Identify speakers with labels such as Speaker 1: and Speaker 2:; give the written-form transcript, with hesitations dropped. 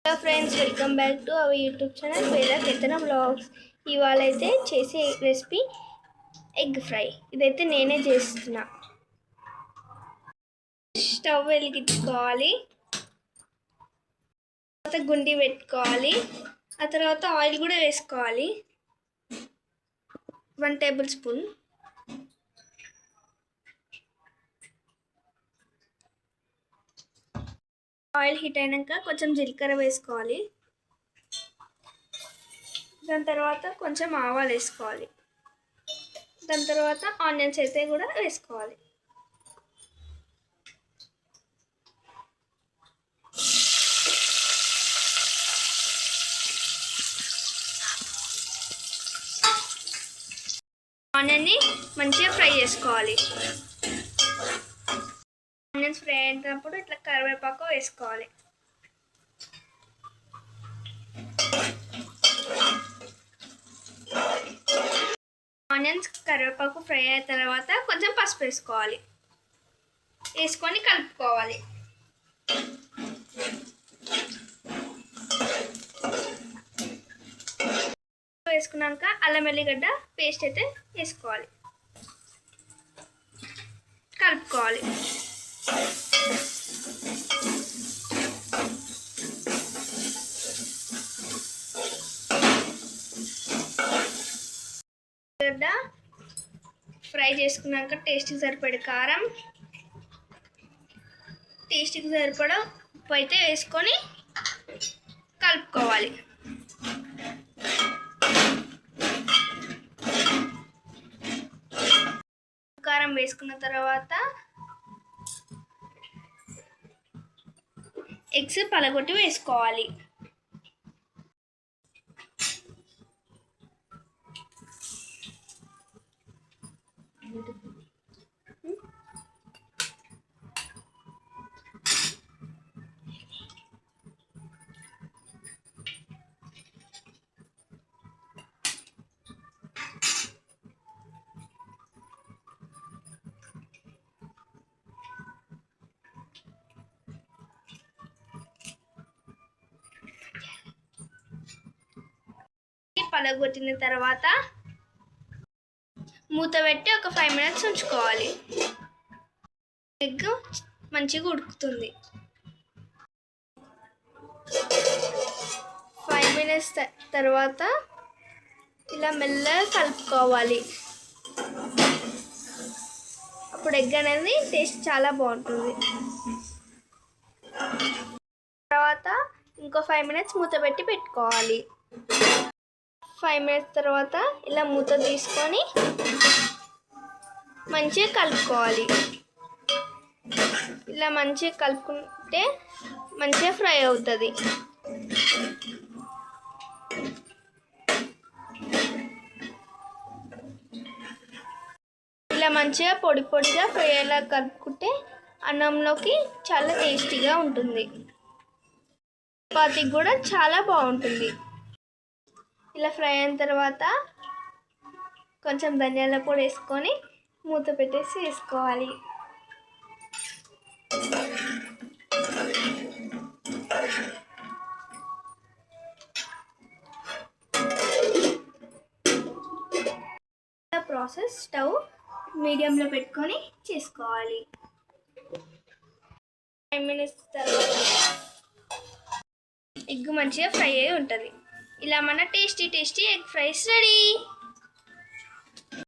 Speaker 1: Hello friends, welcome back to our YouTube channel వేద Ketana vlogs. ఇవాళ అయితే చేసే రెసిపీ ఎగ్ ఫ్రై. ఇదైతే నేనే చేస్తున్నా. స్టవ్ వెలిగించుకోవాలి, తర్వాత గుండి పెట్టుకోవాలి, ఆ తర్వాత ఆయిల్ కూడా వేసుకోవాలి. 1 టేబుల్ స్పూన్. ఆయిల్ హీట్ అయినాక కొంచెం జీలకర్ర వేసుకోవాలి. దాని తర్వాత కొంచెం ఆవాలు వేసుకోవాలి. దాని తర్వాత ఆనియన్స్ అయితే కూడా వేసుకోవాలి. ఆనియన్ని మంచిగా ఫ్రై చేసుకోవాలి. ఆనియన్స్ ఫ్రై అయినప్పుడు ఇట్లా కరివేపాకు వేసుకోవాలి. ఆనియన్స్ కరివేపాకు ఫ్రై అయిన తర్వాత కొంచెం పసుపు వేసుకోవాలి. వేసుకొని కలుపుకోవాలి. వేసుకున్నాక అల్లం వెల్లిగడ్డ పేస్ట్ అయితే వేసుకోవాలి. కలుపుకోవాలి. ఫ్రై చేసుకున్నాక టేస్ట్కి సరిపడే కారం, టేస్ట్కి సరిపడా ఉప్పు అయితే వేసుకొని కలుపుకోవాలి. కారం వేసుకున్న తర్వాత ఎగ్స్ పలగొట్టి వేసుకోవాలి. పలగొట్టిన తర్వాత మూత పెట్టి ఒక 5 మినిట్స్ ఉంచుకోవాలి. ఎగ్ మంచిగా ఉడుకుతుంది. 5 మినిట్స్ తర్వాత ఇలా మెల్లగా కలుపుకోవాలి. అప్పుడు ఎగ్ అనేది టేస్ట్ చాలా బాగుంటుంది. తర్వాత ఇంకో 5 మినిట్స్ మూత పెట్టి పెట్టుకోవాలి. 5 మినిట్స్ తర్వాత ఇలా మూత తీసుకొని మంచిగా కలుపుకోవాలి. ఇలా మంచిగా కలుపుకుంటే మంచిగా ఫ్రై అవుతుంది. ఇలా మంచిగా పొడి పొడిగా ఫ్రై అయ్యేలా కలుపుకుంటే అన్నంలోకి చాలా టేస్టీగా ఉంటుంది. చపాతీకి కూడా చాలా బాగుంటుంది. ఇలా ఫ్రై అయిన తర్వాత కొంచెం ధనియాల పొడి వేసుకొని మూత పెట్టేసి వేసుకోవాలి. ప్రాసెస్ స్టవ్ మీడియంలో పెట్టుకొని చేసుకోవాలి. 5 మినిట్స్ తర్వాత ఎగ్ మంచిగా ఫ్రై అయి ఉంటుంది. ఇలా మన టేస్టీ ఎగ్ ఫ్రైస్ రెడీ.